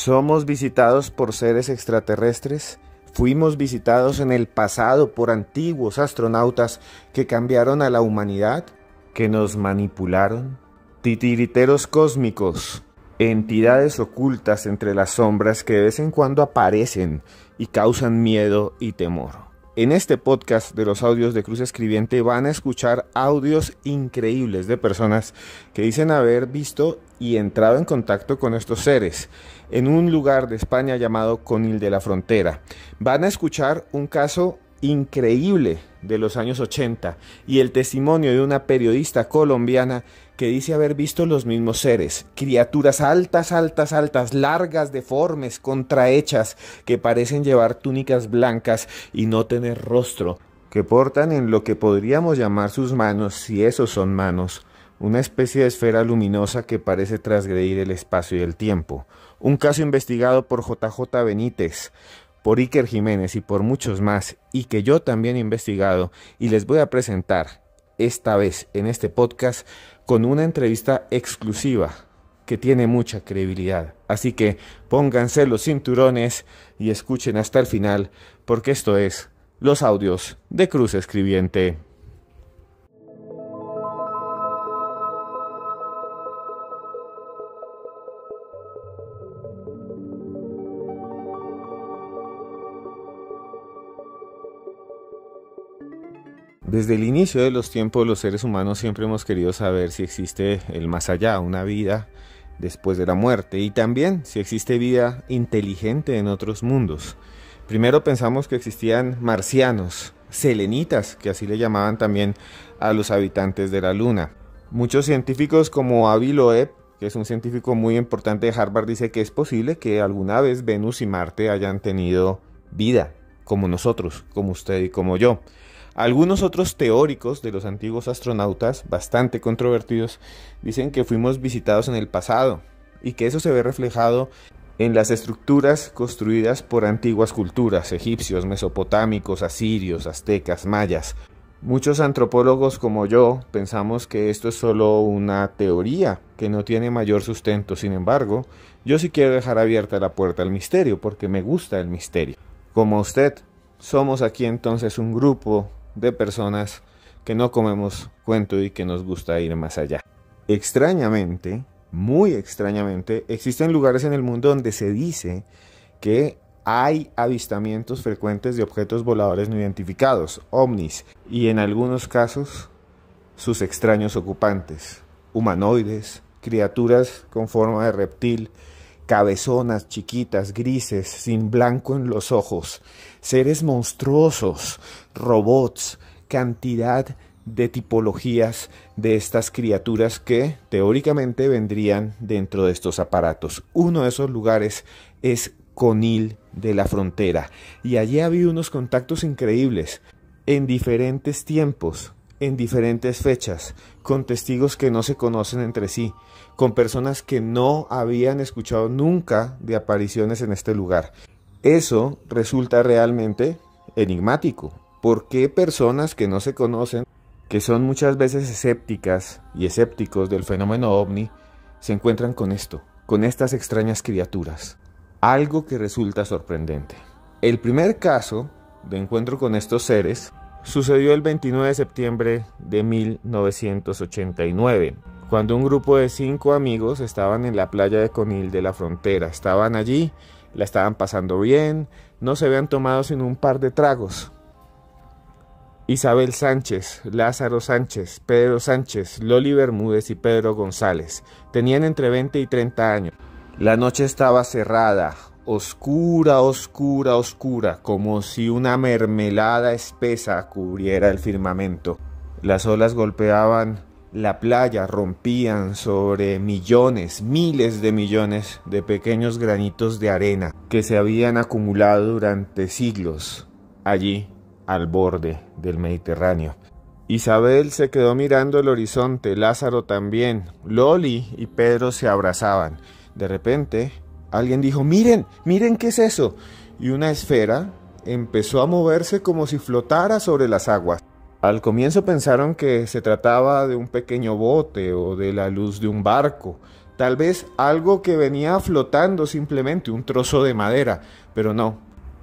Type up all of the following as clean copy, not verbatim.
¿Somos visitados por seres extraterrestres? ¿Fuimos visitados en el pasado por antiguos astronautas que cambiaron a la humanidad? ¿Que nos manipularon? Titiriteros cósmicos, entidades ocultas entre las sombras que de vez en cuando aparecen y causan miedo y temor. En este podcast de los audios de Cruz Escribiente van a escuchar audios increíbles de personas que dicen haber visto y entrado en contacto con estos seres en un lugar de España llamado Conil de la Frontera. Van a escuchar un caso increíble de los años 80 y el testimonio de una periodista colombiana que dice haber visto los mismos seres, criaturas altas, largas, deformes, contrahechas, que parecen llevar túnicas blancas y no tener rostro, que portan en lo que podríamos llamar sus manos, si esos son manos, una especie de esfera luminosa que parece transgredir el espacio y el tiempo. Un caso investigado por JJ Benítez, por Iker Jiménez y por muchos más, y que yo también he investigado y les voy a presentar esta vez en este podcast con una entrevista exclusiva que tiene mucha credibilidad. Así que pónganse los cinturones y escuchen hasta el final, porque esto es los audios de Cruz Escribiente. Desde el inicio de los tiempos, los seres humanos siempre hemos querido saber si existe el más allá, una vida después de la muerte, y también si existe vida inteligente en otros mundos. Primero pensamos que existían marcianos, selenitas, que así le llamaban también a los habitantes de la Luna. Muchos científicos como Avi Loeb, que es un científico muy importante de Harvard, dice que es posible que alguna vez Venus y Marte hayan tenido vida, como nosotros, como usted y como yo. Algunos otros teóricos de los antiguos astronautas, bastante controvertidos, dicen que fuimos visitados en el pasado y que eso se ve reflejado en las estructuras construidas por antiguas culturas, egipcios, mesopotámicos, asirios, aztecas, mayas. Muchos antropólogos como yo pensamos que esto es solo una teoría que no tiene mayor sustento. Sin embargo, yo sí quiero dejar abierta la puerta al misterio porque me gusta el misterio. Como usted, somos aquí entonces un grupo de personas que no comemos cuento y que nos gusta ir más allá. Extrañamente, muy extrañamente, existen lugares en el mundo donde se dice que hay avistamientos frecuentes de objetos voladores no identificados, ovnis, y en algunos casos sus extraños ocupantes, humanoides, criaturas con forma de reptil, cabezonas, chiquitas, grises, sin blanco en los ojos, seres monstruosos, robots, cantidad de tipologías de estas criaturas que teóricamente vendrían dentro de estos aparatos. Uno de esos lugares es Conil de la Frontera y allí ha habido unos contactos increíbles en diferentes tiempos, en diferentes fechas, con testigos que no se conocen entre sí, con personas que no habían escuchado nunca de apariciones en este lugar. Eso resulta realmente enigmático. ¿Por qué personas que no se conocen, que son muchas veces escépticas y escépticos del fenómeno ovni, se encuentran con esto, con estas extrañas criaturas? Algo que resulta sorprendente. El primer caso de encuentro con estos seres sucedió el 29 de septiembre de 1989, cuando un grupo de 5 amigos estaban en la playa de Conil de la Frontera. Estaban allí, la estaban pasando bien, no se habían tomado sino un par de tragos. Isabel Sánchez, Lázaro Sánchez, Pedro Sánchez, Loli Bermúdez y Pedro González tenían entre 20 y 30 años. La noche estaba cerrada, oscura, como si una mermelada espesa cubriera el firmamento. Las olas golpeaban la playa, rompían sobre millones, miles de millones de pequeños granitos de arena que se habían acumulado durante siglos allí al borde del Mediterráneo. Isabel se quedó mirando el horizonte, Lázaro también, Loli y Pedro se abrazaban. De repente, alguien dijo: miren, ¿qué es eso? Y una esfera empezó a moverse como si flotara sobre las aguas. Al comienzo pensaron que se trataba de un pequeño bote o de la luz de un barco, Tal vez algo que venía flotando simplemente, un trozo de madera, pero no.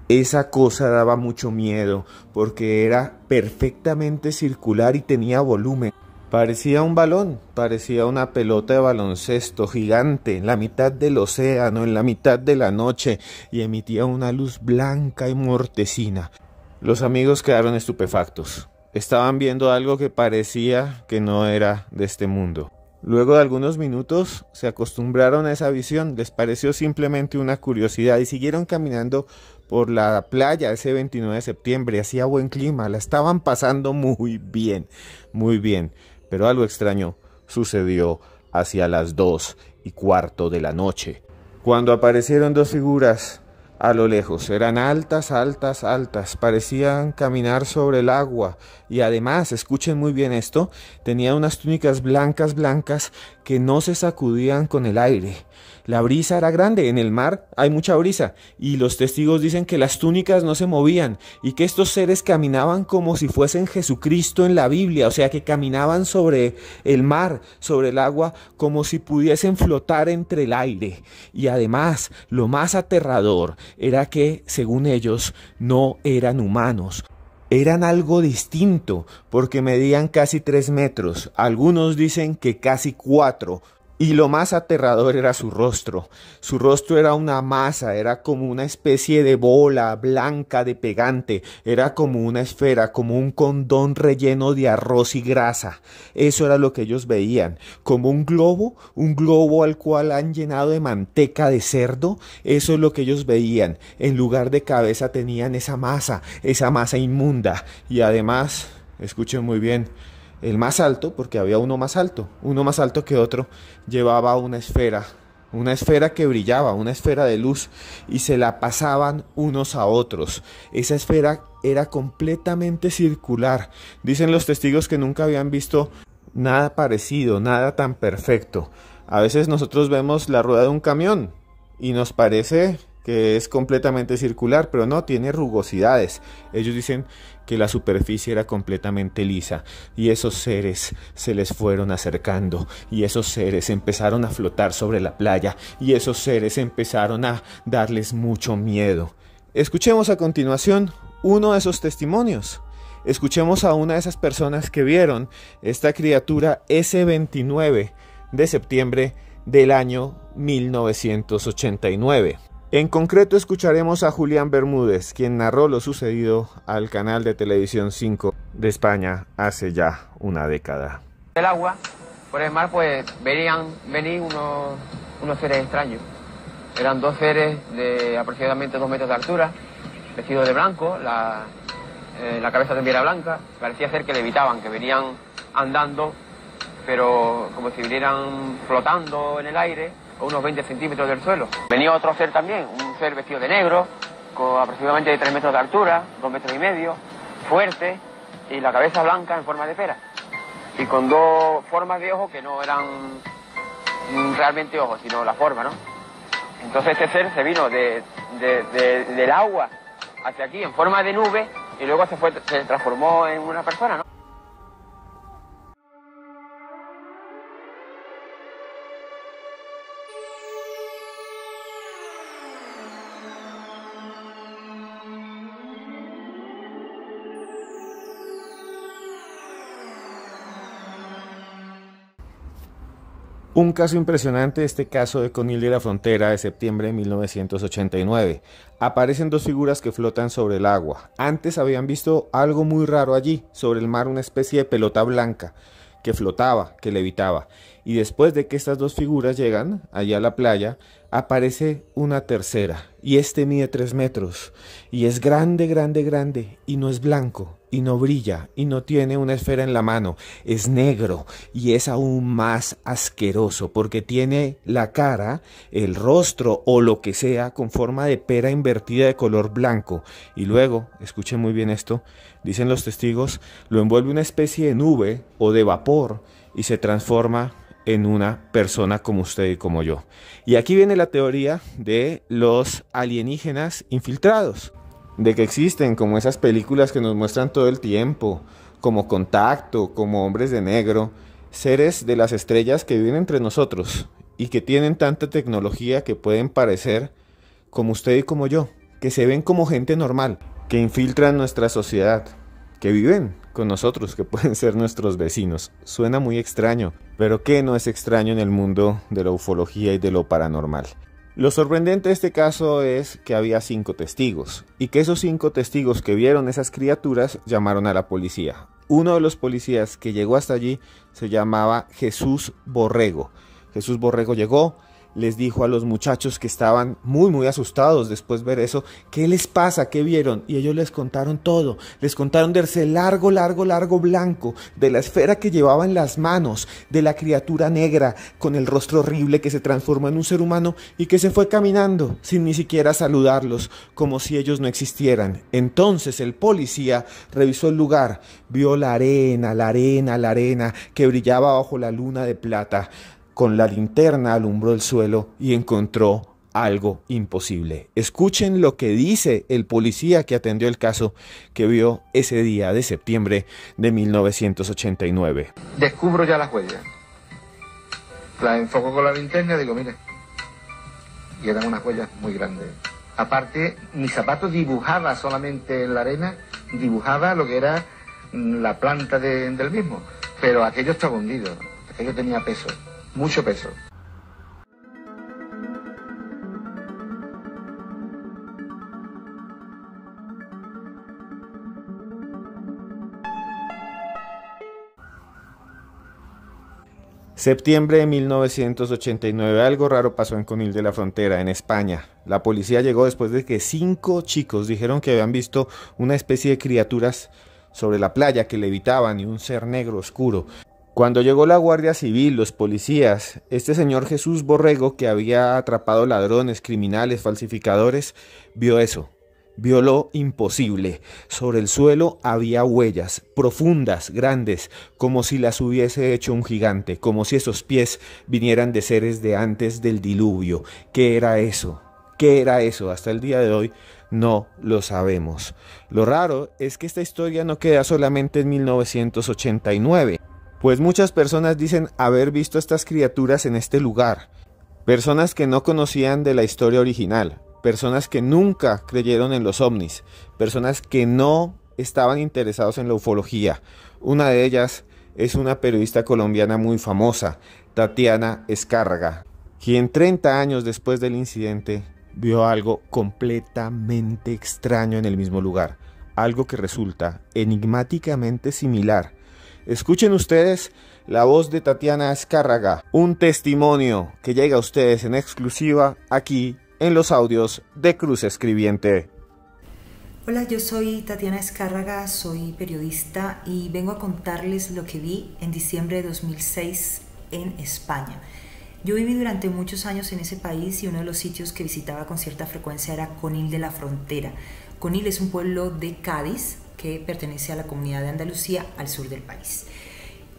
Esa cosa daba mucho miedo porque era perfectamente circular y tenía volumen. Parecía un balón, parecía una pelota de baloncesto gigante en la mitad del océano, en la mitad de la noche, y emitía una luz blanca y mortecina. Los amigos quedaron estupefactos. Estaban viendo algo que parecía que no era de este mundo. Luego de algunos minutos se acostumbraron a esa visión, les pareció simplemente una curiosidad y siguieron caminando por la playa ese 29 de septiembre. Hacía buen clima, la estaban pasando muy bien, muy bien. Pero algo extraño sucedió hacia las 2:15 de la noche, cuando aparecieron dos figuras a lo lejos. Eran altas, altas, altas, parecían caminar sobre el agua y además, escuchen muy bien esto, tenían unas túnicas blancas, blancas que no se sacudían con el aire. La brisa era grande, en el mar hay mucha brisa y los testigos dicen que las túnicas no se movían y que estos seres caminaban como si fuesen Jesucristo en la Biblia, o sea que caminaban sobre el mar, sobre el agua, como si pudiesen flotar entre el aire. Y además, lo más aterrador era que, según ellos, no eran humanos. Eran algo distinto, porque medían casi 3 metros, algunos dicen que casi 4. Y lo más aterrador era su rostro. Su rostro era una masa, era como una especie de bola blanca de pegante, era como una esfera, como un condón relleno de arroz y grasa. Eso era lo que ellos veían, como un globo al cual han llenado de manteca de cerdo. Eso es lo que ellos veían. En lugar de cabeza tenían esa masa inmunda. Y además, escuchen muy bien, el más alto, porque había uno más alto que otro, llevaba una esfera que brillaba, una esfera de luz, y se la pasaban unos a otros. Esa esfera era completamente circular. Dicen los testigos que nunca habían visto nada parecido, nada tan perfecto. A veces nosotros vemos la rueda de un camión y nos parece que es completamente circular, pero no, tiene rugosidades. Ellos dicen que la superficie era completamente lisa y esos seres se les fueron acercando y esos seres empezaron a flotar sobre la playa y esos seres empezaron a darles mucho miedo. Escuchemos a continuación uno de esos testimonios. Escuchemos a una de esas personas que vieron esta criatura ese 29 de septiembre del año 1989. En concreto escucharemos a Julián Bermúdez, quien narró lo sucedido al canal de Televisión 5 de España hace ya una década. Del agua, por el mar, pues venir unos seres extraños. Eran dos seres de aproximadamente 2 metros de altura, vestidos de blanco, la cabeza también era blanca. Parecía ser que levitaban, que venían andando, pero como si vinieran flotando en el aire, a unos 20 centímetros del suelo. Venía otro ser también, un ser vestido de negro, con aproximadamente 3 metros de altura, 2 metros y medio, fuerte, y la cabeza blanca en forma de pera. Y con 2 formas de ojos que no eran realmente ojos, sino la forma, ¿no? Entonces este ser se vino del agua hacia aquí en forma de nube y luego se transformó en una persona, ¿no? Un caso impresionante, este caso de Conil de la Frontera de septiembre de 1989. Aparecen dos figuras que flotan sobre el agua. Antes habían visto algo muy raro allí, sobre el mar, una especie de pelota blanca que flotaba, que levitaba. Y después de que estas dos figuras llegan allá a la playa, aparece una tercera. Y este mide 3 metros. Y es grande, grande, grande. Y no es blanco. Y no brilla. Y no tiene una esfera en la mano. Es negro. Y es aún más asqueroso. Porque tiene la cara, el rostro o lo que sea con forma de pera invertida de color blanco. Y luego, escuchen muy bien esto, dicen los testigos, lo envuelve una especie de nube o de vapor y se transforma en una persona como usted y como yo. Y aquí viene la teoría de los alienígenas infiltrados, de que existen, como esas películas que nos muestran todo el tiempo, como Contacto, como Hombres de Negro, seres de las estrellas que viven entre nosotros y que tienen tanta tecnología que pueden parecer como usted y como yo, que se ven como gente normal, que infiltran nuestra sociedad, que viven con nosotros, que pueden ser nuestros vecinos. Suena muy extraño, pero ¿qué no es extraño en el mundo de la ufología y de lo paranormal? Lo sorprendente de este caso es que había 5 testigos y que esos 5 testigos que vieron esas criaturas llamaron a la policía. Uno de los policías que llegó hasta allí se llamaba Jesús Borrego. Jesús Borrego llegó, les dijo a los muchachos que estaban muy asustados después de ver eso, ¿qué les pasa? ¿Qué vieron? Y ellos les contaron todo, les contaron de ese largo blanco, de la esfera que llevaba en las manos, de la criatura negra con el rostro horrible que se transformó en un ser humano y que se fue caminando sin ni siquiera saludarlos, como si ellos no existieran. Entonces el policía revisó el lugar, vio la arena que brillaba bajo la luna de plata. Con la linterna alumbró el suelo y encontró algo imposible. Escuchen lo que dice el policía que atendió el caso que vio ese día de septiembre de 1989. Descubro ya las huellas. La enfoco con la linterna y digo, mire, y eran unas huellas muy grandes. Aparte, mi zapato dibujaba solamente en la arena, dibujaba lo que era la planta del mismo. Pero aquello estaba hundido, aquello tenía peso. Mucho peso. Septiembre de 1989, algo raro pasó en Conil de la Frontera, en España. La policía llegó después de que 5 chicos dijeron que habían visto una especie de criaturas sobre la playa que levitaban y un ser negro oscuro. Cuando llegó la Guardia Civil, los policías, este señor Jesús Borrego, que había atrapado ladrones, criminales, falsificadores, vio eso, vio lo imposible. Sobre el suelo había huellas, profundas, grandes, como si las hubiese hecho un gigante, como si esos pies vinieran de seres de antes del diluvio. ¿Qué era eso? ¿Qué era eso? Hasta el día de hoy no lo sabemos. Lo raro es que esta historia no queda solamente en 1989. Pues muchas personas dicen haber visto estas criaturas en este lugar, personas que no conocían de la historia original, personas que nunca creyeron en los ovnis, personas que no estaban interesados en la ufología. Una de ellas es una periodista colombiana muy famosa, Tatiana Escárraga, quien 30 años después del incidente vio algo completamente extraño en el mismo lugar, algo que resulta enigmáticamente similar. Escuchen ustedes la voz de Tatiana Escárraga, un testimonio que llega a ustedes en exclusiva aquí en los audios de Cruz Escribiente. Hola, yo soy Tatiana Escárraga, soy periodista y vengo a contarles lo que vi en diciembre de 2006 en España. Yo viví durante muchos años en ese país y uno de los sitios que visitaba con cierta frecuencia era Conil de la Frontera. Conil es un pueblo de Cádiz que pertenece a la Comunidad de Andalucía, al sur del país.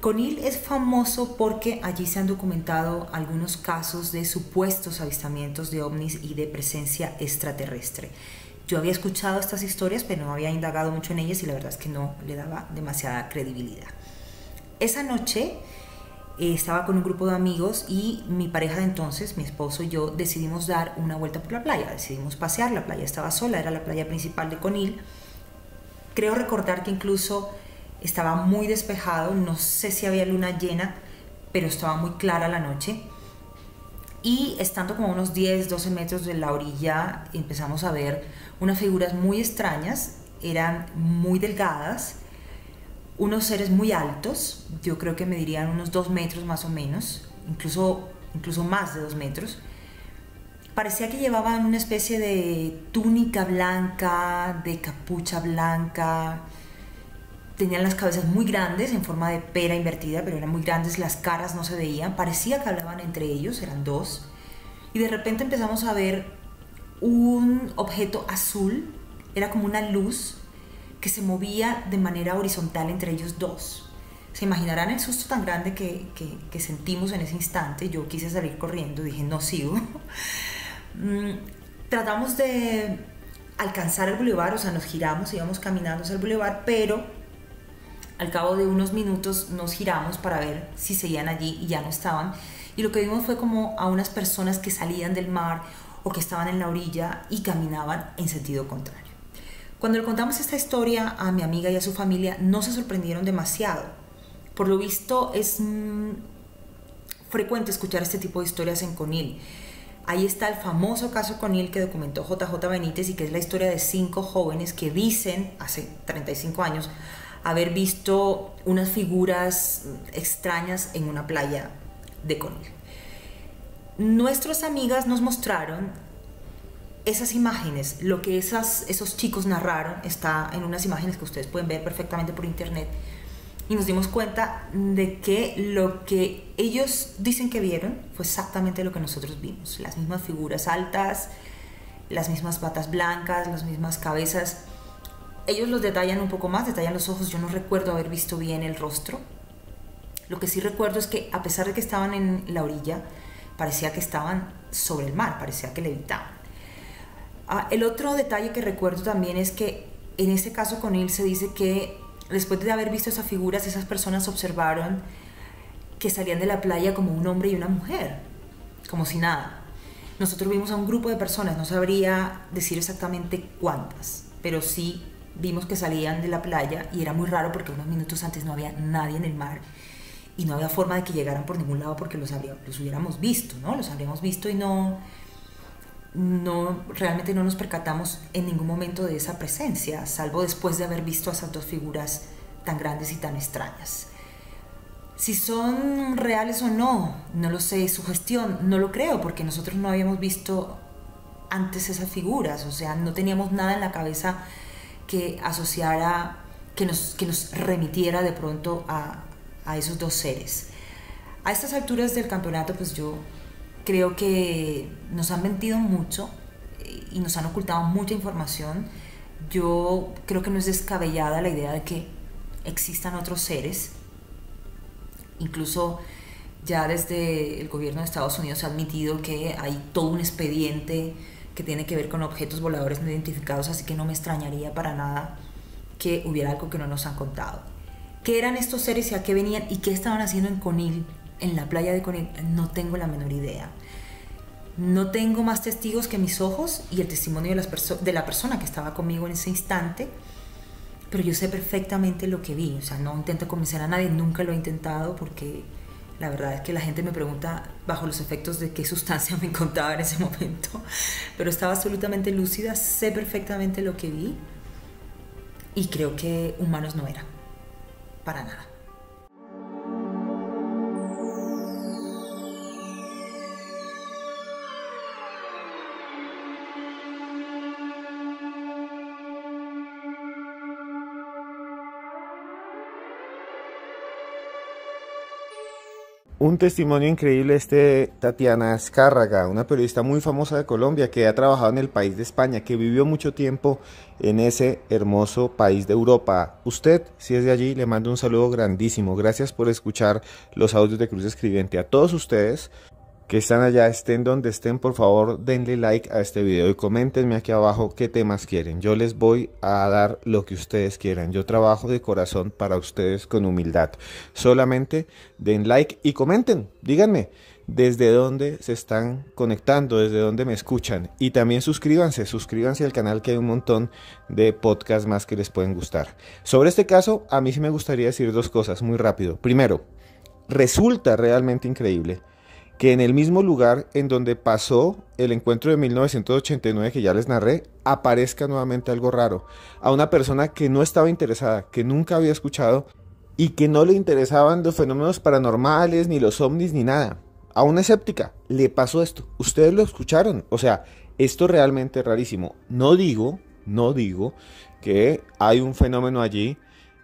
Conil es famoso porque allí se han documentado algunos casos de supuestos avistamientos de ovnis y de presencia extraterrestre. Yo había escuchado estas historias, pero no había indagado mucho en ellas y la verdad es que no le daba demasiada credibilidad. Esa noche estaba con un grupo de amigos y mi pareja de entonces, mi esposo y yo, decidimos dar una vuelta por la playa, decidimos pasear. La playa estaba sola, era la playa principal de Conil. Creo recordar que incluso estaba muy despejado, no sé si había luna llena, pero estaba muy clara la noche. Y estando como a unos 10, 12 metros de la orilla, empezamos a ver unas figuras muy extrañas, eran muy delgadas, unos seres muy altos, yo creo que medirían unos 2 metros más o menos, incluso más de 2 metros. Parecía que llevaban una especie de túnica blanca, de capucha blanca. Tenían las cabezas muy grandes, en forma de pera invertida, pero eran muy grandes, las caras no se veían. Parecía que hablaban entre ellos, eran 2. Y de repente empezamos a ver un objeto azul, era como una luz que se movía de manera horizontal entre ellos 2. Se imaginarán el susto tan grande que sentimos en ese instante. Yo quise salir corriendo, dije no sigo. Tratamos de alcanzar el bulevar, o sea, nos giramos, íbamos caminando hacia el bulevar, pero al cabo de unos minutos nos giramos para ver si seguían allí y ya no estaban. y lo que vimos fue como a unas personas que salían del mar o que estaban en la orilla y caminaban en sentido contrario. Cuando le contamos esta historia a mi amiga y a su familia, no se sorprendieron demasiado. Por lo visto es frecuente escuchar este tipo de historias en Conil. Ahí está el famoso caso Conil que documentó JJ Benítez y que es la historia de 5 jóvenes que dicen, hace 35 años, haber visto unas figuras extrañas en una playa de Conil. Nuestras amigas nos mostraron esas imágenes, lo que esos chicos narraron, está en unas imágenes que ustedes pueden ver perfectamente por internet, y nos dimos cuenta de que lo que ellos dicen que vieron fue exactamente lo que nosotros vimos, las mismas figuras altas, las mismas patas blancas, las mismas cabezas. Ellos los detallan un poco más, detallan los ojos. Yo no recuerdo haber visto bien el rostro. Lo que sí recuerdo es que a pesar de que estaban en la orilla, parecía que estaban sobre el mar, parecía que levitaban. El otro detalle que recuerdo también es que en este caso con él se dice que después de haber visto esas figuras, esas personas observaron que salían de la playa como un hombre y una mujer, como si nada. Nosotros vimos a un grupo de personas, no sabría decir exactamente cuántas, pero sí vimos que salían de la playa y era muy raro porque unos minutos antes no había nadie en el mar y no había forma de que llegaran por ningún lado porque los hubiéramos visto, ¿no? Los habríamos visto y realmente no nos percatamos en ningún momento de esa presencia, salvo después de haber visto a esas 2 figuras tan grandes y tan extrañas. Si son reales o no, no lo sé, sugestión, no lo creo, porque nosotros no habíamos visto antes esas figuras, o sea, no teníamos nada en la cabeza que asociara, que nos remitiera de pronto a esos 2 seres. A estas alturas del campeonato, pues yo creo que nos han mentido mucho y nos han ocultado mucha información. Yo creo que no es descabellada la idea de que existan otros seres. Incluso ya desde el gobierno de Estados Unidos se ha admitido que hay todo un expediente que tiene que ver con objetos voladores no identificados, así que no me extrañaría para nada que hubiera algo que no nos han contado. ¿Qué eran estos seres y a qué venían y qué estaban haciendo en Conil, en la playa de Conil? No tengo la menor idea. No tengo más testigos que mis ojos y el testimonio de la persona que estaba conmigo en ese instante, pero yo sé perfectamente lo que vi. O sea, no intento convencer a nadie, nunca lo he intentado, porque la verdad es que la gente me pregunta bajo los efectos de qué sustancia me encontraba en ese momento, pero estaba absolutamente lúcida, sé perfectamente lo que vi y creo que humanos no eran, para nada. Un testimonio increíble de Tatiana Azcárraga, una periodista muy famosa de Colombia que ha trabajado en el país de España, que vivió mucho tiempo en ese hermoso país de Europa. Usted, si es de allí, le mando un saludo grandísimo. Gracias por escuchar los audios de Cruz Escribiente. A todos ustedes que están allá, estén donde estén, por favor denle like a este video y coméntenme aquí abajo qué temas quieren. Yo les voy a dar lo que ustedes quieran. Yo trabajo de corazón para ustedes con humildad. Solamente den like y comenten, díganme desde dónde se están conectando, desde dónde me escuchan, y también suscríbanse al canal, que hay un montón de podcasts más que les pueden gustar. Sobre este caso, a mí sí me gustaría decir 2 cosas muy rápido. Primero, resulta realmente increíble que en el mismo lugar en donde pasó el encuentro de 1989 que ya les narré, aparezca nuevamente algo raro, a una persona que no estaba interesada, que nunca había escuchado y que no le interesaban los fenómenos paranormales, ni los ovnis, ni nada. A una escéptica le pasó esto. Ustedes lo escucharon. O sea, esto realmente es rarísimo. No digo que hay un fenómeno allí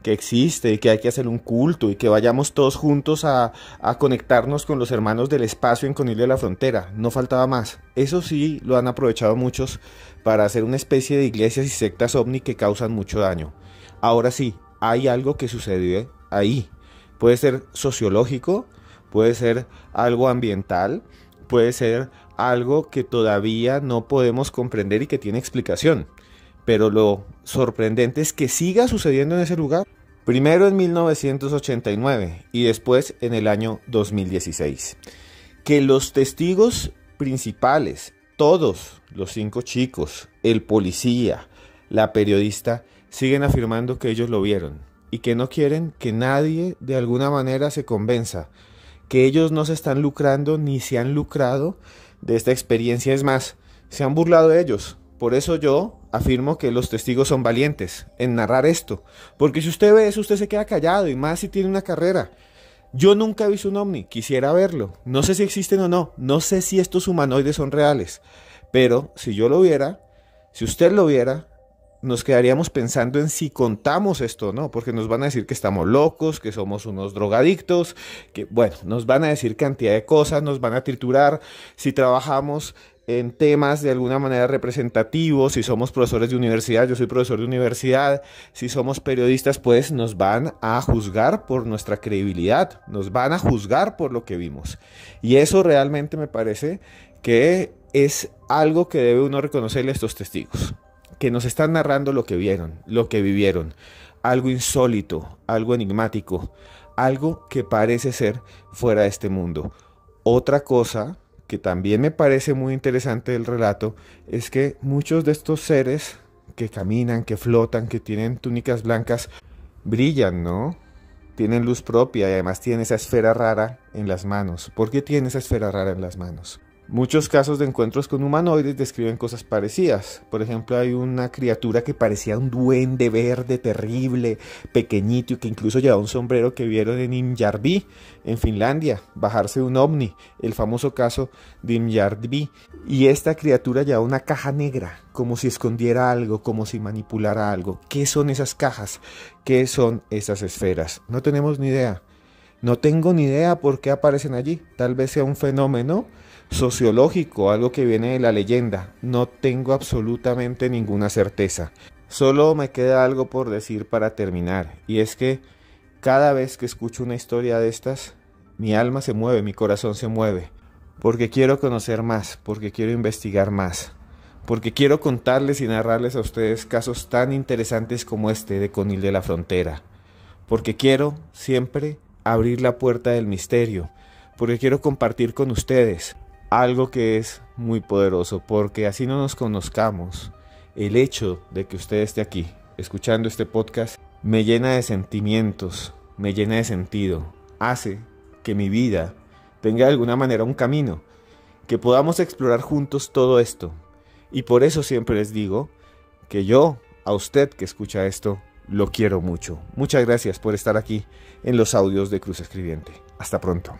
que existe y que hay que hacer un culto y que vayamos todos juntos a conectarnos con los hermanos del espacio en Conil de la Frontera. No faltaba más. Eso sí lo han aprovechado muchos para hacer una especie de iglesias y sectas ovni que causan mucho daño. Ahora sí, hay algo que sucedió ahí. Puede ser sociológico, puede ser algo ambiental, puede ser algo que todavía no podemos comprender y que tiene explicación. Pero lo sorprendente es que siga sucediendo en ese lugar. Primero en 1989 y después en el año 2016. que los testigos principales, todos los 5 chicos, el policía, la periodista, siguen afirmando que ellos lo vieron y que no quieren que nadie de alguna manera se convenza, que ellos no se están lucrando ni se han lucrado de esta experiencia. Es más, se han burlado de ellos. Por eso yo afirmo que los testigos son valientes en narrar esto, porque si usted ve eso, usted se queda callado, y más si tiene una carrera. Yo nunca he visto un ovni, quisiera verlo, no sé si existen o no, no sé si estos humanoides son reales, pero si yo lo viera, si usted lo viera, nos quedaríamos pensando en si contamos esto o no, porque nos van a decir que estamos locos, que somos unos drogadictos, que bueno, nos van a decir cantidad de cosas, nos van a triturar si trabajamos en temas de alguna manera representativos, si somos profesores de universidad, yo soy profesor de universidad, si somos periodistas, pues nos van a juzgar por nuestra credibilidad, nos van a juzgar por lo que vimos. Y eso realmente me parece que es algo que debe uno reconocerle a estos testigos, que nos están narrando lo que vieron, lo que vivieron, algo insólito, algo enigmático, algo que parece ser fuera de este mundo. Otra cosa que también me parece muy interesante del relato es que muchos de estos seres que caminan, que flotan, que tienen túnicas blancas, brillan, ¿no? Tienen luz propia y además tienen esa esfera rara en las manos. ¿Por qué tienen esa esfera rara en las manos? Muchos casos de encuentros con humanoides describen cosas parecidas. Por ejemplo, hay una criatura que parecía un duende verde terrible, pequeñito, y que incluso llevaba un sombrero, que vieron en Imjärvi, en Finlandia, bajarse un ovni, el famoso caso de Imjärvi. Y esta criatura llevaba una caja negra, como si escondiera algo, como si manipulara algo. ¿Qué son esas cajas? ¿Qué son esas esferas? No tenemos ni idea. No tengo ni idea por qué aparecen allí. Tal vez sea un fenómeno sociológico, algo que viene de la leyenda. No tengo absolutamente ninguna certeza. Solo me queda algo por decir para terminar, y es que cada vez que escucho una historia de estas, mi alma se mueve, mi corazón se mueve, porque quiero conocer más, porque quiero investigar más, porque quiero contarles y narrarles a ustedes casos tan interesantes como este de Conil de la Frontera, porque quiero siempre abrir la puerta del misterio, porque quiero compartir con ustedes algo que es muy poderoso, porque así no nos conozcamos, el hecho de que usted esté aquí escuchando este podcast me llena de sentimientos, me llena de sentido, hace que mi vida tenga de alguna manera un camino, que podamos explorar juntos todo esto. Y por eso siempre les digo que yo, a usted que escucha esto, lo quiero mucho. Muchas gracias por estar aquí en los audios de Cruz Escribiente. Hasta pronto.